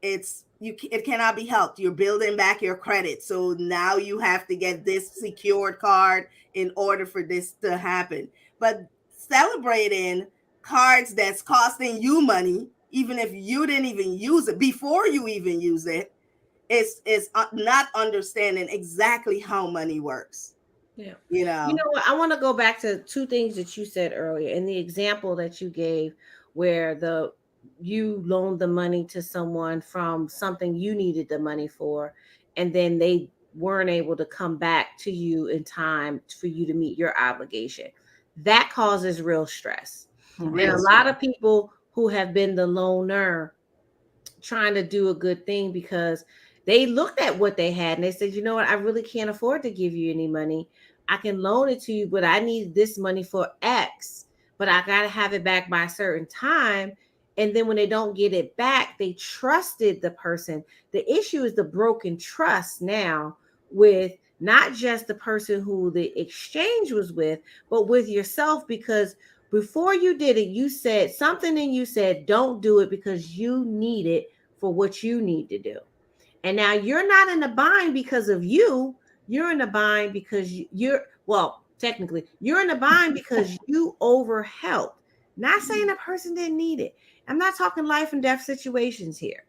it cannot be helped. You're building back your credit. So now you have to get this secured card in order for this to happen. But celebrating cards that's costing you money, even if you didn't even use it, before you even use it, is not understanding exactly how money works. Yeah. You You know, know what? I want to go back to two things that you said earlier, and the example that you gave where the you loaned the money to someone from something you needed the money for, and then they weren't able to come back to you in time for you to meet your obligation. That causes real stress. And real a Mhm. lot stress. of people who have been the loaner trying to do a good thing because they looked at what they had and they said, you know what, I really can't afford to give you any money. I can loan it to you, but I need this money for X, but I got to have it back by a certain time. And then when they don't get it back, they trusted the person. The issue is the broken trust now with not just the person who the exchange was with, but with yourself, because before you did it, you said something and you said, don't do it because you need it for what you need to do. And now you're not in a bind because of you. You're in a bind because well, technically, you're in a bind because you overhelped. Not saying a person didn't need it. I'm not talking life and death situations here.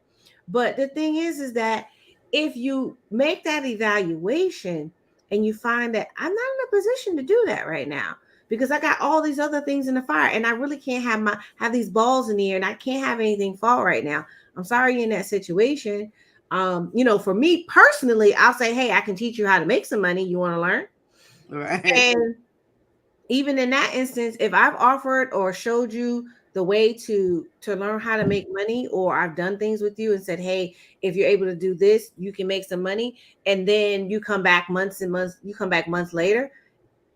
But the thing is that if you make that evaluation and you find that I'm not in a position to do that right now because I got all these other things in the fire and I really can't have these balls in the air and I can't have anything fall right now. I'm sorry you're in that situation. For me personally, I'll say, hey, I can teach you how to make some money. You want to learn? Right. And even in that instance, if I've offered or showed you the way to learn how to make money, or I've done things with you and said, hey, if you're able to do this, you can make some money, and then you come back months and months, you come back months later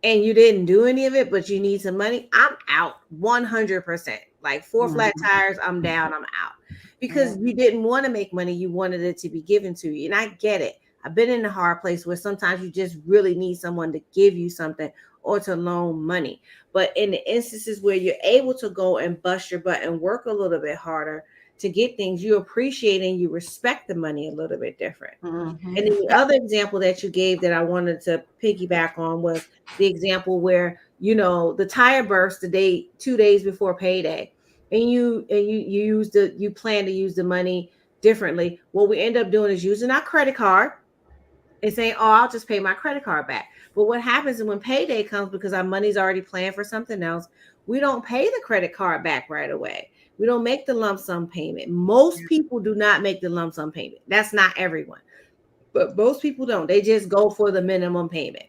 and you didn't do any of it, but you need some money, I'm out 100%. Like 4 flat Mhm. tires, I'm down, I'm out. Yeah. Because you didn't want to make money, you wanted it to be given to you. And I get it. I've been in a hard place where sometimes you just really need someone to give you something or to loan money. But in the instances where you're able to go and bust your butt and work a little bit harder to get things, you appreciate and you respect the money a little bit different. And then Mhm. the other example that you gave that I wanted to piggyback on was the example where, the tire burst the day 2 days before payday, and you plan to use the money differently. What we end up doing is using our credit card and saying, oh, I'll just pay my credit card back. But what happens is when payday comes, because our money's already planned for something else, we don't pay the credit card back right away. We don't make the lump sum payment. Most people do not make the lump sum payment. That's not everyone, but most people don't. They just go for the minimum payment.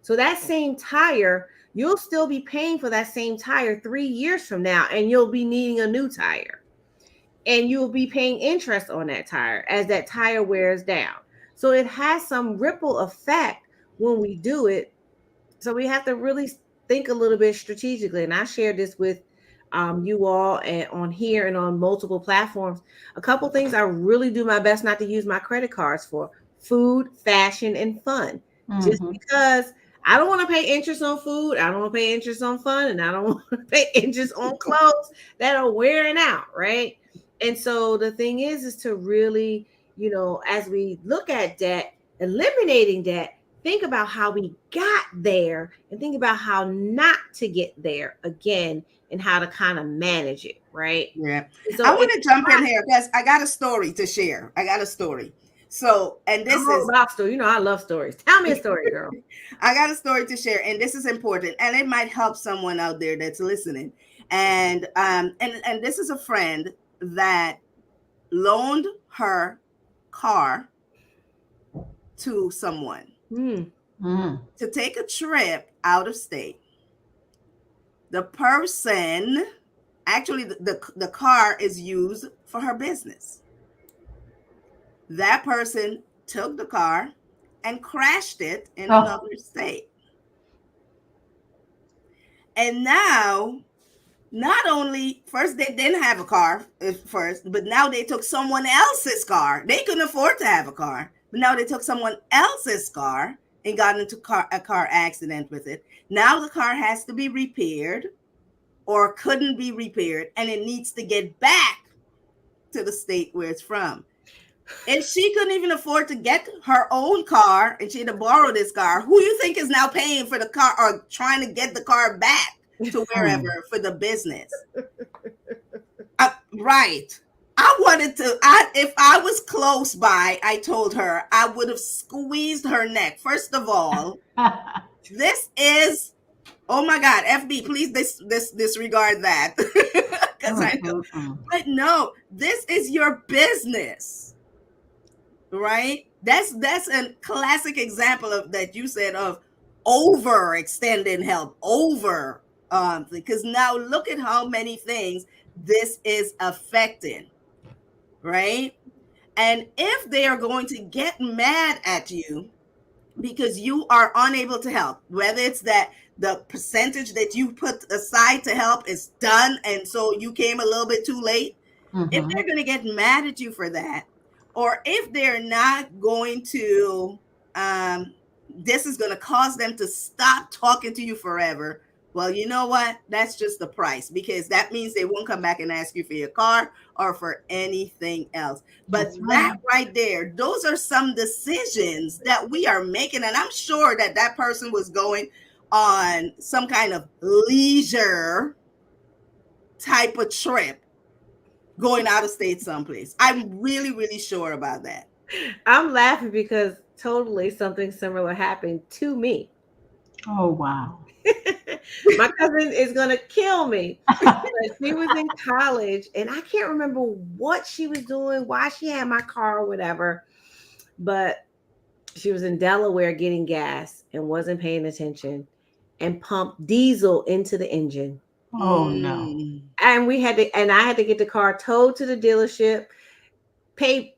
So that same tire, you'll still be paying for that same tire 3 years from now, and you'll be needing a new tire. And you'll be paying interest on that tire as that tire wears down. So it has some ripple effect when we do it. So we have to really think a little bit strategically. And I shared this with you all and on here and on multiple platforms. A couple things I really do my best not to use my credit cards for: food, fashion, and fun. Just Mhm. because I don't want to pay interest on food, I don't want to pay interest on fun, and I don't want to pay interest on clothes that are wearing out, right? And so the thing is to really, as we look at debt, eliminating debt, think about how we got there and think about how not to get there again and how to kind of manage it, right? Yeah. And I so want it's to jump in not, here because I got a story to share. I got a story. So, and I'm this all is, about story. I love stories. Tell me a story, girl. I got a story to share, and this is important, and it might help someone out there that's listening. And this is a friend that loaned her car to someone Hmm. Mhm. to take a trip out of state. The person, actually, the car is used for her business. That person took the car and crashed it in Oh. another state. And now, not only first they didn't have a car at first, but now they took someone else's car. They couldn't afford to have a car, but now they took someone else's car and got into a car accident with it. Now the car has to be repaired or couldn't be repaired, and it needs to get back to the state where it's from. If she couldn't even afford to get her own car and she had to borrow this car, who you think is now paying for the car or trying to get the car back to wherever Hmm. for the business? Right. I wanted to, if I was close by, I told her I would have squeezed her neck. First of all, this is, oh my God, FB, please disregard that. Because I know, Mhm. but no, this is your business, right? That's a classic example of that you said of overextending help over because now look at how many things this is affecting. right? And if they are going to get mad at you because you are unable to help, whether it's that the percentage that you put aside to help is done, and so you came a little bit too late, if Mm-hmm. they're going to get mad at you for that, or if they're not going to, um, this is going to cause them to stop talking to you forever. Well, you know what? That's just the price, because that means they won't come back and ask you for your car or for anything else. But That's that right. right there, those are some decisions that we are making. And I'm sure that that person was going on some kind of leisure type of trip, going out of state someplace. I'm really, really sure about that. I'm laughing because totally something similar happened to me. Oh, wow. My cousin is gonna kill me. But she was in college, and I can't remember what she was doing, why she had my car or whatever. But she was in Delaware getting gas and wasn't paying attention and pumped diesel into the engine. Oh, no. Mm. And I had to get the car towed to the dealership, pay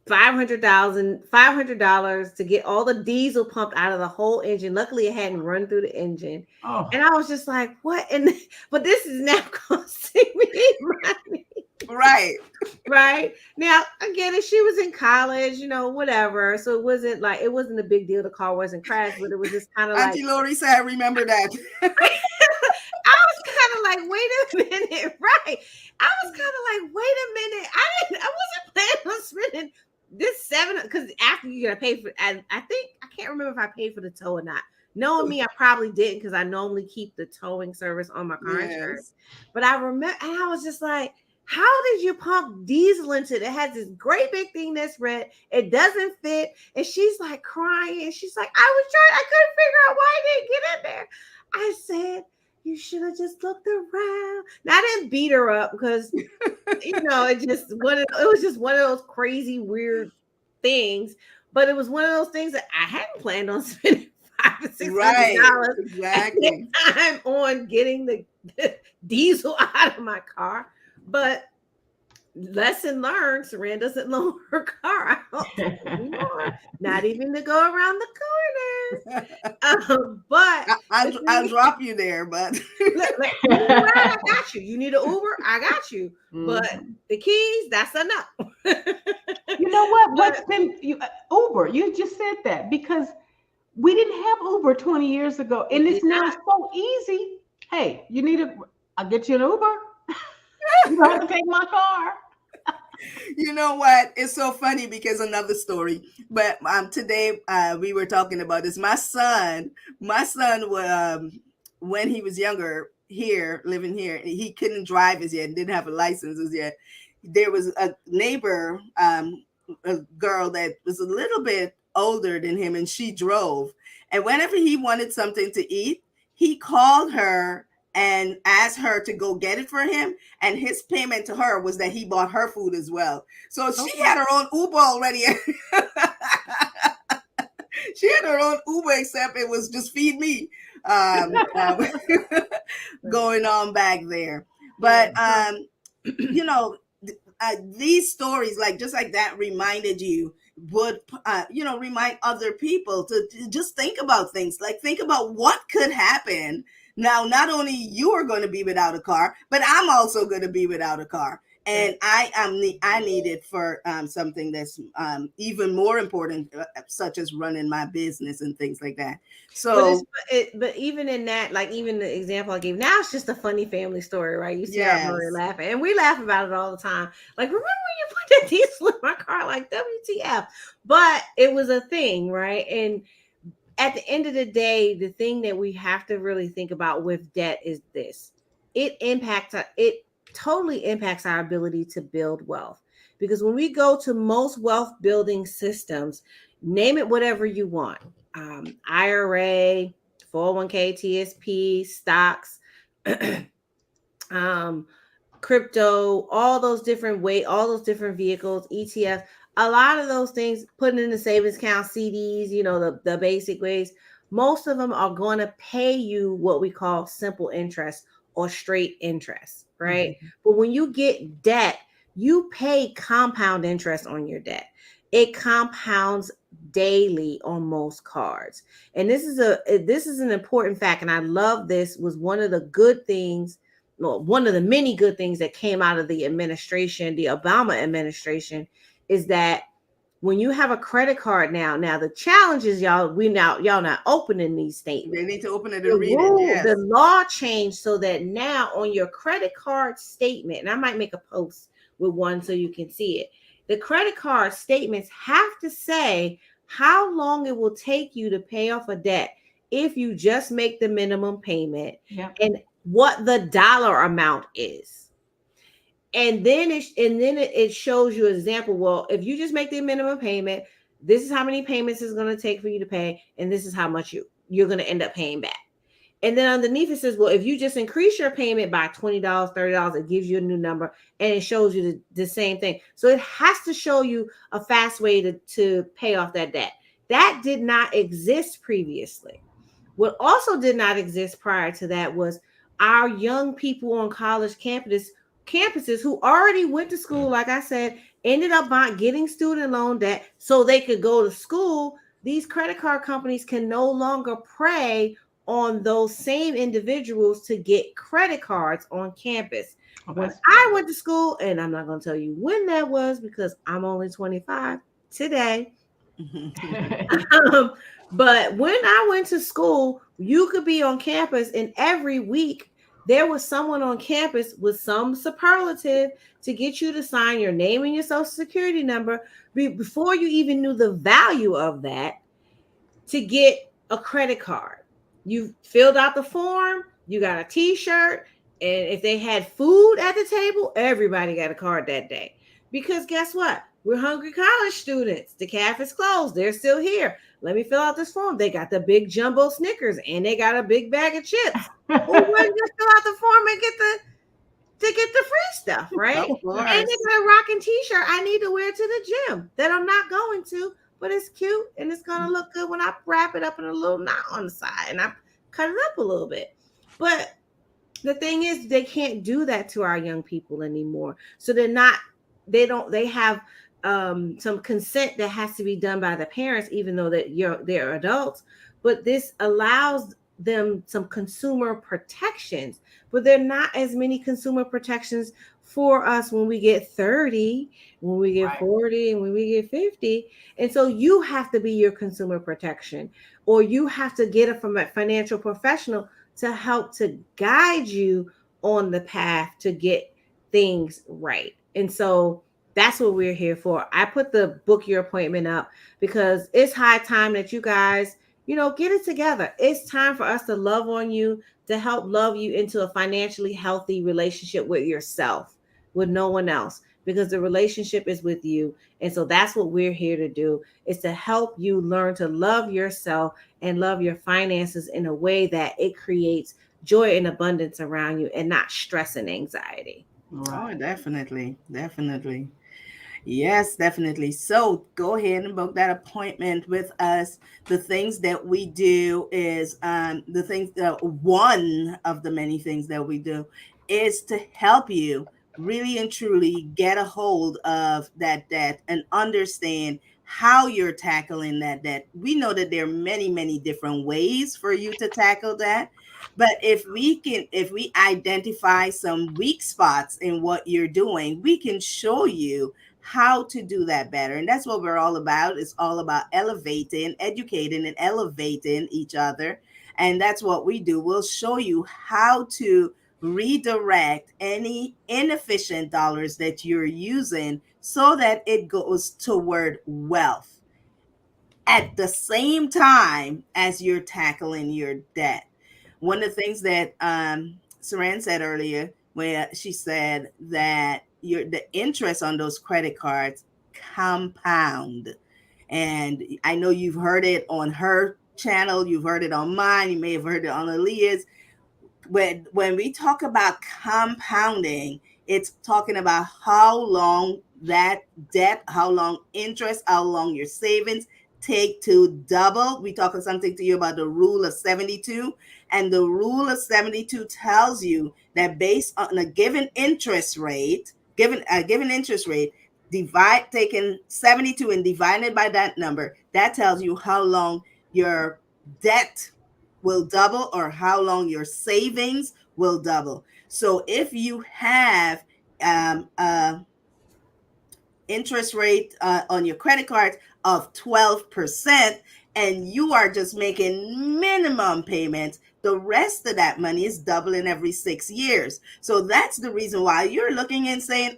$500 to get all the diesel pumped out of the whole engine. Luckily, it hadn't run through the engine. And Oh, I was just like, what? And but this is now costing me money. Right. Right now, I get it. She was in college, whatever. So it wasn't a big deal. The car wasn't crashed, but it was just kind of like Auntie Lori said, I remember that. I was kind of like, wait a minute, right? I was kind of like, wait a minute. I wasn't planning on spending this seven because after you gotta pay for. I think I can't remember if I paid for the tow or not. Knowing me, I probably didn't because I normally keep the towing service on my car insurance. Yes. But I remember, and I was just like, how did you pump diesel into it? It has this great big thing that's red. It doesn't fit. And she's like crying. She's like, I couldn't figure out why I didn't get in there. I said, you should have just looked around. Now, I didn't beat her up because it was just one of those crazy weird things. But it was one of those things that I hadn't planned on spending five or six hundred Right. dollars at Exactly. that time on getting the diesel out of my car. But lesson learned, Saran doesn't loan her car out anymore. Not even to go around the corners. But the I'll thing drop you there, but look, you need a ride, I got you. You need an Uber, I got you. But Mhm. the keys, that's enough. You know what? But Uber? You just said that because we didn't have Uber 20 years ago, we and did it's now not. so easy. Hey, you need a? I'll get you an Uber. You don't have to take my car. you know what? It's so funny because another story. But today we were talking about this. My son when he was younger here, living here, he couldn't drive as yet, didn't have a license as yet. There was a neighbor, a girl that was a little bit older than him, and she drove. And whenever he wanted something to eat, he called her and asked her to go get it for him, and his payment to her was that he bought her food as well. So she Okay. had her own Uber already. She had her own Uber, except it was just feed me, um, um, going on back there. Yeah. But you know, these stories, like just like that, reminded you, would remind other people to just think about things, like think about what could happen. Now, not only you are going to be without a car, but I'm also going to be without a car, and Right. I need it for something that's even more important, such as running my business and things like that. But it's So but even in that, like even the example I gave now, it's just a funny family story, right? You see our Murray yes. laughing, and we laugh about it all the time. Like, remember when you put that diesel in my car? Like, WTF? But it was a thing, right? And at the end of the day, the thing that we have to really think about with debt is this: it totally impacts our ability to build wealth. Because when we go to most wealth building systems, name it whatever you want, IRA, 401k, TSP, stocks, um, crypto, all those different vehicles, ETFs, a lot of those things, putting in the savings account, CDs, the basic ways, most of them are going to pay you what we call simple interest or straight interest, right? Mhm. But when you get debt, you pay compound interest on your debt. It compounds daily on most cards. And this is an important fact, and I love this. Was one of the good things, well, one of the many good things that came out of the administration, the Obama administration, is that when you have a credit card now the challenge is y'all not opening these They statements. need to open it The and read it. rule, the Yes. law changed so that now on your credit card statement, and I might make a post with one so you can see it. The credit card statements have to say how long it will take you to pay off a debt if you just make the minimum payment, Yeah. and what the dollar amount is. And then it shows you an example. Well, if you just make the minimum payment, this is how many payments it's going to take for you to pay, and this is how much you're going to end up paying back. And then underneath it says, well, if you just increase your payment by $20, $30, it gives you a new number, and it shows you the same thing. So it has to show you a fast way to pay off that debt. That did not exist previously. What also did not exist prior to that was our young people on college campuses who already went to school, like I said, ended up getting student loan debt so they could go to school. These credit card companies can no longer prey on those same individuals to get credit cards on campus. Oh, When that's I great. went to school, and I'm not going to tell you when that was because I'm only 25 today. Um, but when I went to school, you could be on campus, and every week there was someone on campus with some superlative to get you to sign your name and your social security number before you even knew the value of that to get a credit card. You filled out the form, you got a t-shirt, and if they had food at the table, everybody got a card that day. Because guess what? We're hungry college students. The cafe is closed. They're still here. Let me fill out this form. They got the big jumbo Snickers and they got a big bag of chips. Who wouldn't just fill out the form and get the free stuff, right? Of And they course. got a rocking t-shirt I need to wear to the gym that I'm not going to, but it's cute and it's gonna look good when I wrap it up in a little knot on the side and I cut it up a little bit. But the thing is, they can't do that to our young people anymore. So they have some consent that has to be done by the parents, even though they're adults. But this allows them some consumer protections, but there are not as many consumer protections for us when we get 30, when we get Right. 40, and when we get 50. And so you have to be your consumer protection, or you have to get it from a financial professional to help to guide you on the path to get things right. And so that's what we're here for. I put the book your appointment up because it's high time that you guys, get it together. It's time for us to love on you, to help love you into a financially healthy relationship with yourself, with no one else, because the relationship is with you. And so that's what we're here to do, is to help you learn to love yourself and love your finances in a way that it creates joy and abundance around you and not stress and anxiety. Oh, Right. definitely. Definitely. Yes, definitely. So go ahead and book that appointment with us. The things that we do is the things that one of the many things that we do is to help you really and truly get a hold of that debt and understand how you're tackling that debt. We know that there are many, many different ways for you to tackle that. But if we identify some weak spots in what you're doing, we can show you how to do that better. And that's what we're all about. It's all about elevating, educating, and elevating each other. And that's what we do. We'll show you how to redirect any inefficient dollars that you're using so that it goes toward wealth at the same time as you're tackling your debt. One of the things that Saran said earlier, when she said that the interest on those credit cards compound. And I know you've heard it on her channel, you've heard it on mine, you may have heard it on Aaliyah's. When we talk about compounding, it's talking about how long that debt, how long interest, how long your savings take to double. We talking something to you about the rule of 72, and the rule of 72 tells you that based on a given interest rate, given interest rate, divide taking 72 and divided by that number, that tells you how long your debt will double or how long your savings will double. So if you have a interest rate on your credit cards of 12% and you are just making minimum payments, the rest of that money is doubling every 6 years. So that's the reason why you're looking and saying,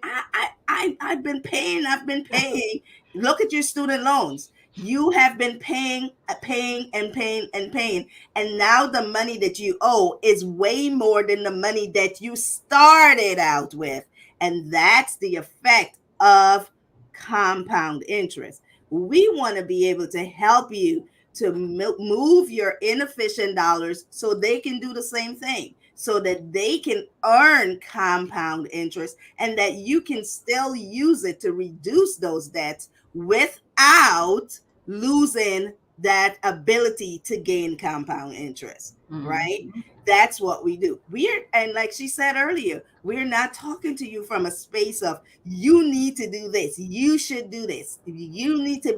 I've been paying, I've been paying. Look at your student loans. You have been paying, paying, and paying, and paying. And now the money that you owe is way more than the money that you started out with. And that's the effect of compound interest. We want to be able to help you to move your inefficient dollars so they can do the same thing, so that they can earn compound interest and that you can still use it to reduce those debts without losing that ability to gain compound interest, right? That's what we do. And like she said earlier, we're not talking to you from a space of you need to do this, you should do this, you need to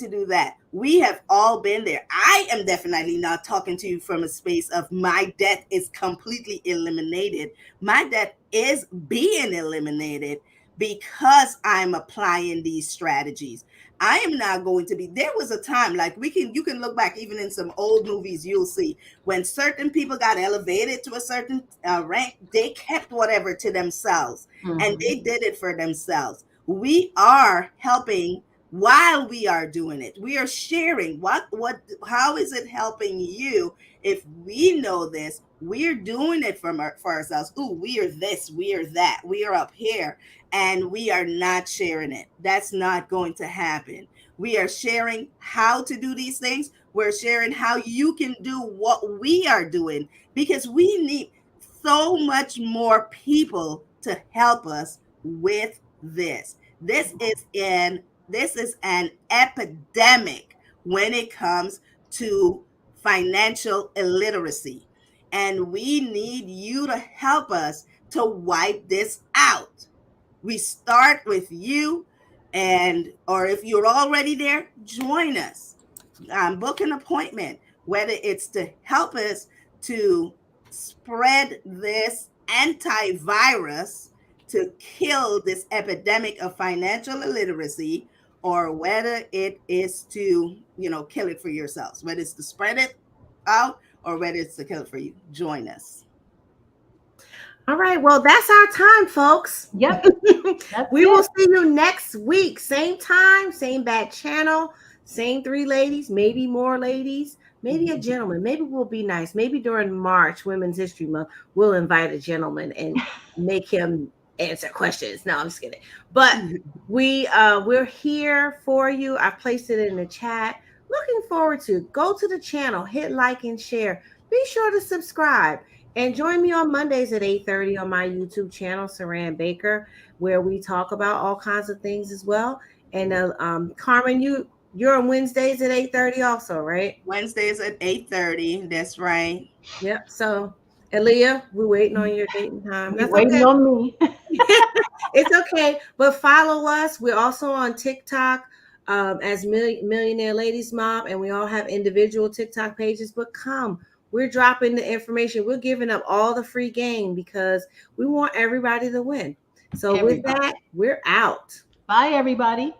do that. We have all been there. I am definitely not talking to you from a space of my debt is completely eliminated. My debt is being eliminated because I'm applying these strategies. I am not going to be. There was a time, like you can look back even in some old movies, you'll see when certain people got elevated to a certain rank, they kept whatever to themselves and they did it for themselves. We are helping while we are doing it. We are sharing how is it helping you? If we know this, we're doing it for ourselves. Ooh, we are this, we are that, we are up here, and we are not sharing it. That's not going to happen. We are sharing how to do these things. We're sharing how you can do what we are doing because we need so much more people to help us with this. This is an epidemic when it comes to financial illiteracy. And we need you to help us to wipe this out. We start with you, or if you're already there, join us. Book an appointment, whether it's to help us to spread this antivirus to kill this epidemic of financial illiteracy, or whether it is to, kill it for yourselves, whether it's to spread it out or whether it's to kill it for you. Join us. All right. Well, that's our time, folks. Yep. We will see you next week. Same time, same bad channel, same 3 ladies, maybe more ladies, maybe a gentleman. Maybe we'll be nice. Maybe during March, Women's History Month, we'll invite a gentleman and make him answer questions. No, I'm just kidding. But we're here for you. I've placed it in the chat. Looking forward to go to the channel, hit like and share. Be sure to subscribe. And join me on Mondays at 8:30 on my YouTube channel, Saran Baker, where we talk about all kinds of things as well. And Carmen, you're on Wednesdays at 8:30 also, right? Wednesdays at 8:30. That's right. Yep. So, Aaliyah, we're waiting on your date and time. That's waiting on me. It's okay. But follow us. We're also on TikTok as Millionaire Ladies Mob, and we all have individual TikTok pages. But we're dropping the information. We're giving up all the free game because we want everybody to win. So with that, we're out. Bye, everybody.